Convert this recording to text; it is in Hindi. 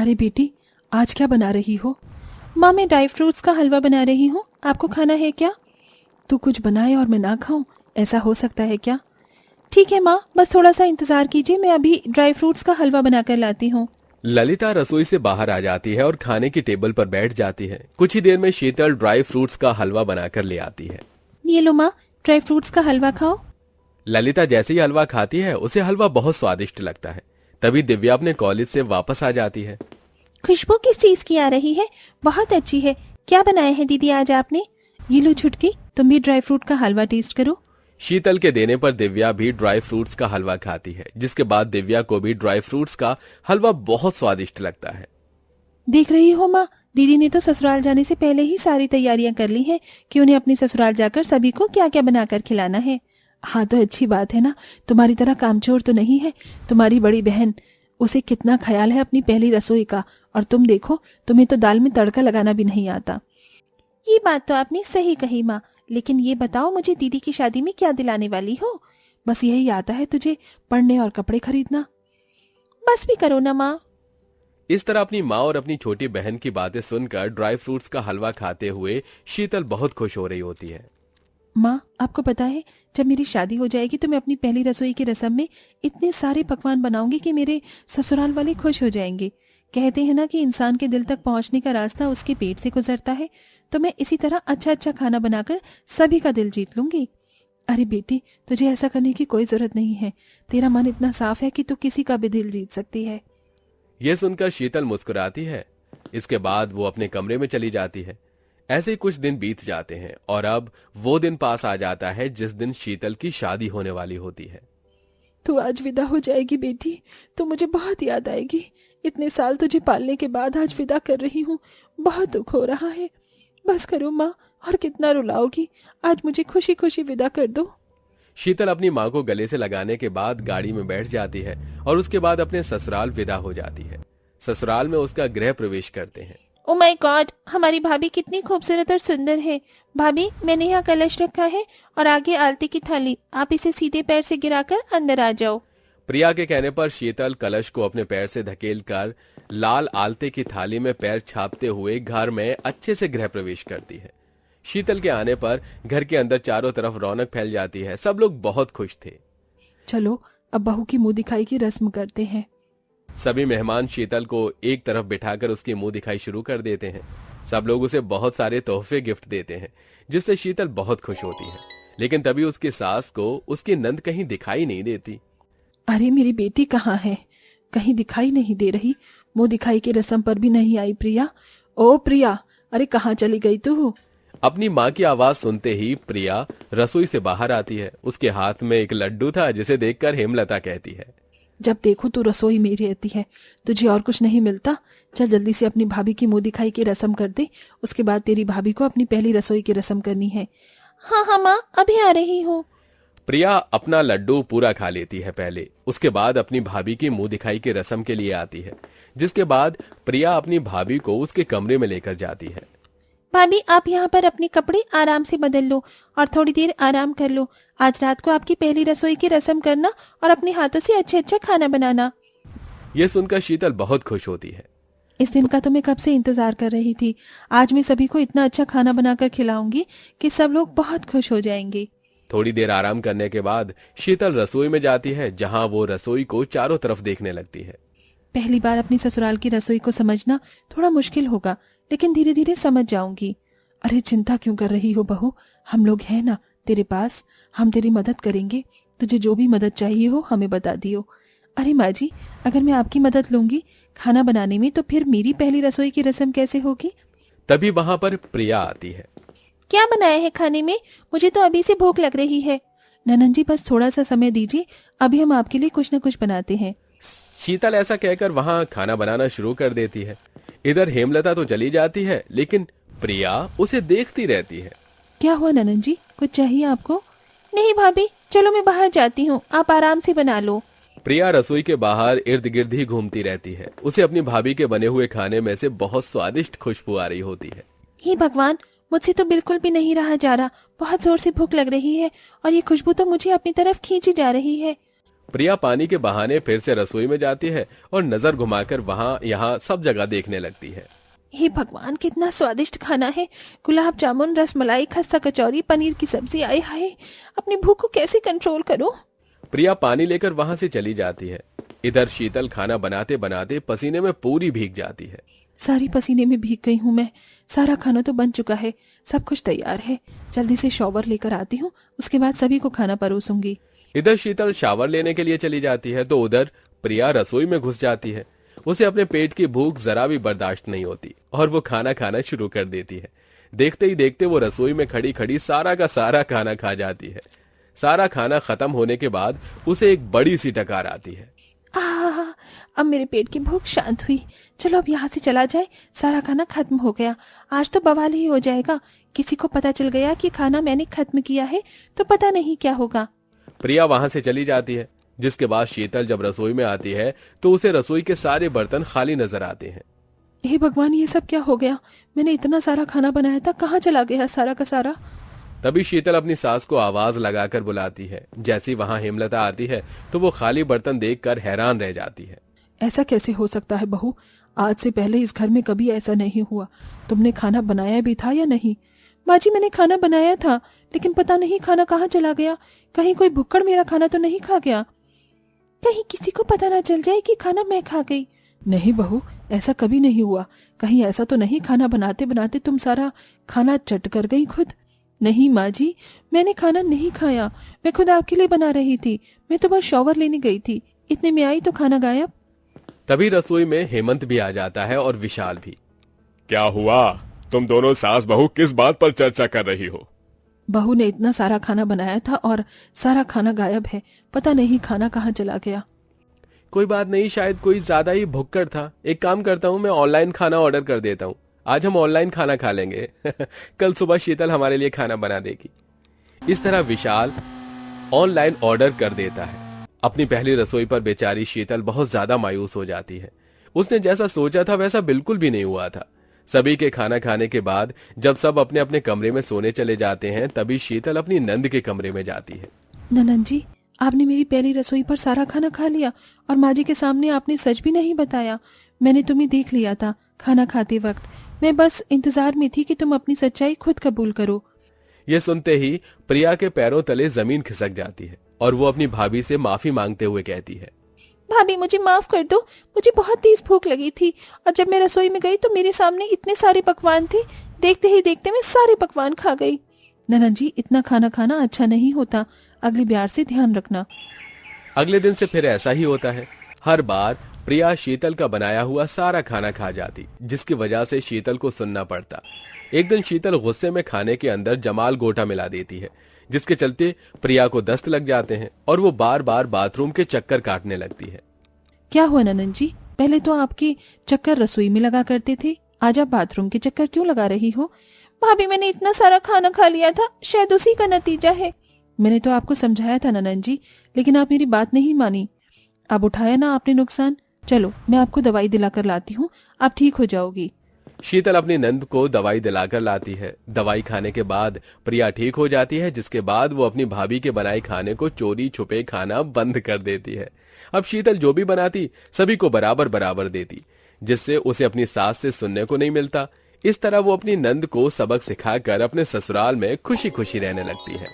अरे बेटी, आज क्या बना रही हो? माँ, मैं ड्राई फ्रूट्स का हलवा बना रही हूँ। आपको खाना है क्या? तू कुछ बनाए और मैं ना खाऊं, ऐसा हो सकता है क्या? ठीक है माँ, बस थोड़ा सा इंतजार कीजिए, मैं अभी ड्राई फ्रूट्स का हलवा बनाकर लाती हूँ। ललिता रसोई से बाहर आ जाती है और खाने की टेबल पर बैठ जाती है। कुछ ही देर में शीतल ड्राई फ्रूट्स का हलवा बनाकर ले आती है। ये लो माँ, ड्राई फ्रूट्स का हलवा खाओ। ललिता जैसे ही हलवा खाती है उसे हलवा बहुत स्वादिष्ट लगता है। तभी दिव्या अपने कॉलेज से वापस आ जाती है। खुशबू किस चीज की आ रही है? बहुत अच्छी है। क्या बनाया है दीदी आज आपने? ये लो छुटकी, तुम भी ड्राई फ्रूट का हलवा टेस्ट करो। शीतल के देने पर दिव्या भी ड्राई फ्रूट्स का हलवा खाती है, जिसके बाद दिव्या को भी ड्राई फ्रूट्स का हलवा बहुत स्वादिष्ट लगता है। देख रही हो माँ, दीदी ने तो ससुराल जाने से पहले ही सारी तैयारियां कर ली हैं कि उन्हें अपने ससुराल जाकर सभी को क्या क्या बनाकर खिलाना है। हाँ तो अच्छी बात है ना, तुम्हारी तरह कामचोर तो नहीं है। तुम्हारी बड़ी बहन, उसे कितना ख्याल है अपनी पहली रसोई का, और तुम देखो, तुम्हें तो दाल में तड़का लगाना भी नहीं आता। ये बात तो आपने सही कही माँ, लेकिन ये बताओ, मुझे दीदी की शादी में क्या दिलाने वाली हो? बस यही आता है तुझे, पढ़ने और कपड़े खरीदना। बस भी करो ना माँ। इस तरह अपनी माँ और अपनी छोटी बहन की बातें सुनकर ड्राई फ्रूट्स का हलवा खाते हुए शीतल बहुत खुश हो रही होती है। माँ, आपको पता है, जब मेरी शादी हो जाएगी तो मैं अपनी पहली रसोई की रस्म में इतने सारे पकवान बनाऊंगी कि मेरे ससुराल वाले खुश हो जाएंगे। कहते हैं ना कि इंसान के दिल तक पहुंचने का रास्ता उसके पेट से गुजरता है, तो मैं इसी तरह अच्छा अच्छा खाना बनाकर सभी का दिल जीत लूंगी। अरे बेटी, तुझे ऐसा करने की कोई जरूरत नहीं है। तेरा मन इतना साफ है कि तू किसी का भी दिल जीत सकती है। यह सुनकर शीतल मुस्कुराती है। इसके बाद वो अपने कमरे में चली जाती है। ऐसे ही कुछ दिन बीत जाते हैं और अब वो दिन पास आ जाता है जिस दिन शीतल की शादी होने वाली होती है। तू आज विदा हो जाएगी बेटी, तो मुझे बहुत याद आएगी। इतने साल तुझे पालने के बाद आज विदा कर रही हूँ। बहुत दुख हो रहा है। बस करो माँ, और कितना रुलाओगी? आज मुझे खुशी खुशी विदा कर दो। शीतल अपनी माँ को गले से लगाने के बाद गाड़ी में बैठ जाती है और उसके बाद अपने ससुराल विदा हो जाती है। ससुराल में उसका गृह प्रवेश करते हैं। ओ माय गॉड, हमारी भाभी कितनी खूबसूरत और सुंदर है। भाभी, मैंने यहाँ कलश रखा है और आगे आलती की थाली, आप इसे सीधे पैर से गिराकर अंदर आ जाओ। प्रिया के कहने पर शीतल कलश को अपने पैर से धकेलकर लाल आलते की थाली में पैर छापते हुए घर में अच्छे से गृह प्रवेश करती है। शीतल के आने पर घर के अंदर चारों तरफ रौनक फैल जाती है। सब लोग बहुत खुश थे। चलो, अब बहू की मुंह दिखाई की रस्म करते हैं। सभी मेहमान शीतल को एक तरफ बिठाकर उसकी मुंह दिखाई शुरू कर देते हैं। सब लोग उसे बहुत सारे तोहफे गिफ्ट देते हैं, जिससे शीतल बहुत खुश होती है। लेकिन तभी उसकी सास को उसकी नंद कहीं दिखाई नहीं देती। अरे मेरी बेटी कहाँ है? कहीं दिखाई नहीं दे रही। मुंह दिखाई की रस्म पर भी नहीं आई प्रिया। ओ प्रिया, अरे कहाँ चली गई तू? अपनी माँ की आवाज सुनते ही प्रिया रसोई से बाहर आती है। उसके हाथ में एक लड्डू था, जिसे देखकर हेमलता कहती है, जब देखो तू रसोई में रहती है, तुझे और कुछ नहीं मिलता? चल जल्दी से अपनी भाभी की मुंह दिखाई की रस्म कर दे, उसके बाद तेरी भाभी को अपनी पहली रसोई की रस्म करनी है। हाँ हाँ माँ, अभी आ रही हूँ। प्रिया अपना लड्डू पूरा खा लेती है पहले, उसके बाद अपनी भाभी की मुंह दिखाई की रस्म के लिए आती है। जिसके बाद प्रिया अपनी भाभी को उसके कमरे में लेकर जाती है। भाभी, आप यहाँ पर अपने कपड़े आराम से बदल लो और थोड़ी देर आराम कर लो। आज रात को आपकी पहली रसोई की रस्म करना और अपने हाथों से अच्छा अच्छा खाना बनाना। यह सुनकर शीतल बहुत खुश होती है। इस दिन का तो मैं कब से इंतजार कर रही थी। आज मैं सभी को इतना अच्छा खाना बनाकर खिलाऊंगी कि सब लोग बहुत खुश हो जाएंगे। थोड़ी देर आराम करने के बाद शीतल रसोई में जाती है, जहां वो रसोई को चारों तरफ देखने लगती है। पहली बार अपनी ससुराल की रसोई को समझना थोड़ा मुश्किल होगा, लेकिन धीरे धीरे समझ जाऊंगी। अरे चिंता क्यों कर रही हो बहू, हम लोग हैं ना तेरे पास, हम तेरी मदद करेंगे। तुझे जो भी मदद चाहिए हो हमें बता दियो। अरे माँ जी, अगर मैं आपकी मदद लूंगी खाना बनाने में, तो फिर मेरी पहली रसोई की रस्म कैसे होगी? तभी वहां पर प्रिया आती है। क्या बनाया है खाने में? मुझे तो अभी से भूख लग रही है। ननन जी, बस थोड़ा सा समय दीजिए, अभी हम आपके लिए कुछ न कुछ बनाते हैं। शीतल ऐसा कहकर वहां खाना बनाना शुरू कर देती है। इधर हेमलता तो चली जाती है, लेकिन प्रिया उसे देखती रहती है। क्या हुआ ननन जी, कुछ चाहिए आपको? नहीं भाभी, चलो मैं बाहर जाती हूँ, आप आराम से बना लो। प्रिया रसोई के बाहर इर्द गिर्द ही घूमती रहती है। उसे अपनी भाभी के बने हुए खाने में से बहुत स्वादिष्ट खुशबू आ रही होती है। हे भगवान, मुझसे तो बिल्कुल भी नहीं रहा जा रहा। बहुत जोर से भूख लग रही है और ये खुशबू तो मुझे अपनी तरफ खींची जा रही है। प्रिया पानी के बहाने फिर से रसोई में जाती है और नजर घुमाकर वहां यहाँ सब जगह देखने लगती है। हे भगवान, कितना स्वादिष्ट खाना है। गुलाब जामुन, रसमलाई, खस्ता कचौरी, पनीर की सब्जी। आए हाय, अपनी भूख को कैसे कंट्रोल करूं। प्रिया पानी लेकर वहां से चली जाती है। इधर शीतल खाना बनाते बनाते पसीने में पूरी भीग जाती है। सारी पसीने में भीग गई हूँ मैं। सारा खाना तो बन चुका है, सब कुछ तैयार है। जल्दी से शॉवर लेकर आती हूँ, उसके बाद सभी को खाना परोसूंगी। इधर शीतल शावर लेने के लिए चली जाती है तो उधर प्रिया रसोई में घुस जाती है। उसे अपने पेट की भूख जरा भी बर्दाश्त नहीं होती और वो खाना खाना शुरू कर देती है। देखते ही देखते वो रसोई में खड़ी खड़ी सारा का सारा खाना खा जाती है। सारा खाना खत्म होने के बाद उसे एक बड़ी सी टकार आती है। अब मेरे पेट की भूख शांत हुई। चलो अब यहाँ से चला जाए, सारा खाना खत्म हो गया। आज तो बवाल ही हो जाएगा। किसी को पता चल गया कि खाना मैंने खत्म किया है तो पता नहीं क्या होगा। प्रिया वहां से चली जाती है, जिसके बाद शीतल जब रसोई में आती है तो उसे रसोई के सारे बर्तन खाली नजर आते हैं। हे भगवान, ये सब क्या हो गया। मैंने इतना सारा खाना बनाया था, कहाँ चला गया सारा का सारा। तभी शीतल अपनी सास को आवाज लगाकर बुलाती है। जैसी वहां हेमलता आती है तो वो खाली बर्तन देखकर हैरान रह जाती है। ऐसा कैसे हो सकता है बहू, आज से पहले इस घर में कभी ऐसा नहीं हुआ। तुमने खाना बनाया भी था या नहीं। माँ जी, मैंने खाना बनाया था, लेकिन पता नहीं खाना कहाँ चला गया। कहीं कोई भुक्कड़ मेरा खाना तो नहीं खा गया। कहीं किसी को पता ना चल जाए कि खाना मैं खा गई। नहीं बहू, ऐसा कभी नहीं हुआ। कहीं ऐसा तो नहीं खाना बनाते बनाते तुम सारा खाना चट कर गई खुद। नहीं माँ जी, मैंने खाना नहीं खाया। मैं खुद आपके लिए बना रही थी। मैं तो बस शॉवर लेने गई थी, इतने में आई तो खाना गायब। तभी रसोई में हेमंत भी आ जाता है और विशाल भी। क्या हुआ? तुम दोनों सास बहू किस बात पर चर्चा कर रही हो? बहू ने इतना सारा खाना बनाया था और सारा खाना गायब है। पता नहीं खाना कहाँ चला गया। कोई बात नहीं, शायद कोई ज्यादा ही भुक्कड़ था। एक काम करता हूँ, मैं ऑनलाइन खाना ऑर्डर कर देता हूँ। आज हम ऑनलाइन खाना खा लेंगे। कल सुबह शीतल हमारे लिए खाना बना देगी। इस तरह विशाल ऑनलाइन ऑर्डर कर देता है। अपनी पहली रसोई पर बेचारी शीतल बहुत ज्यादा मायूस हो जाती है। उसने जैसा सोचा था वैसा बिल्कुल भी नहीं हुआ था। सभी के खाना खाने के बाद जब सब अपने अपने कमरे में सोने चले जाते हैं तभी शीतल अपनी नंद के कमरे में जाती है। ननद जी, आपने मेरी पहली रसोई पर सारा खाना खा लिया और माँ जी के सामने आपने सच भी नहीं बताया। मैंने तुम्हें देख लिया था खाना खाते वक्त। मैं बस इंतजार में थी कि तुम अपनी सच्चाई खुद कबूल करो। ये सुनते ही प्रिया के पैरों तले जमीन खिसक जाती है और वो अपनी भाभी से माफी मांगते हुए कहती है, भाभी मुझे माफ कर दो। मुझे बहुत तेज भूख लगी थी और जब मैं रसोई में गई तो मेरे सामने इतने सारे पकवान थे। देखते ही देखते मैं सारे पकवान खा गई। ननद जी, इतना खाना खाना अच्छा नहीं होता। अगली बार से ध्यान रखना। अगले दिन से फिर ऐसा ही होता है। हर बार प्रिया शीतल का बनाया हुआ सारा खाना खा जाती, जिसकी वजह से शीतल को सुनना पड़ता। एक दिन शीतल गुस्से में खाने के अंदर जमाल गोटा मिला देती है, जिसके चलते प्रिया को दस्त लग जाते हैं और वो बार बार बाथरूम के चक्कर काटने लगती है। क्या हुआ ननद जी, पहले तो आपके चक्कर रसोई में लगा करते थे, आज आप बाथरूम के चक्कर क्यों लगा रही हो। भाभी, मैंने इतना सारा खाना खा लिया था, शायद उसी का नतीजा है। मैंने तो आपको समझाया था ननद जी, लेकिन आप मेरी बात नहीं मानी। अब उठाया ना आपने नुकसान। चलो मैं आपको दवाई दिलाकर लाती हूँ, आप ठीक हो जाओगी। शीतल अपनी नंद को दवाई दिलाकर लाती है। दवाई खाने के बाद प्रिया ठीक हो जाती है, जिसके बाद वो अपनी भाभी के बनाए खाने को चोरी छुपे खाना बंद कर देती है। अब शीतल जो भी बनाती सभी को बराबर बराबर देती, जिससे उसे अपनी सास से सुनने को नहीं मिलता। इस तरह वो अपनी नंद को सबक सिखाकर अपने ससुराल में खुशी खुशी रहने लगती है।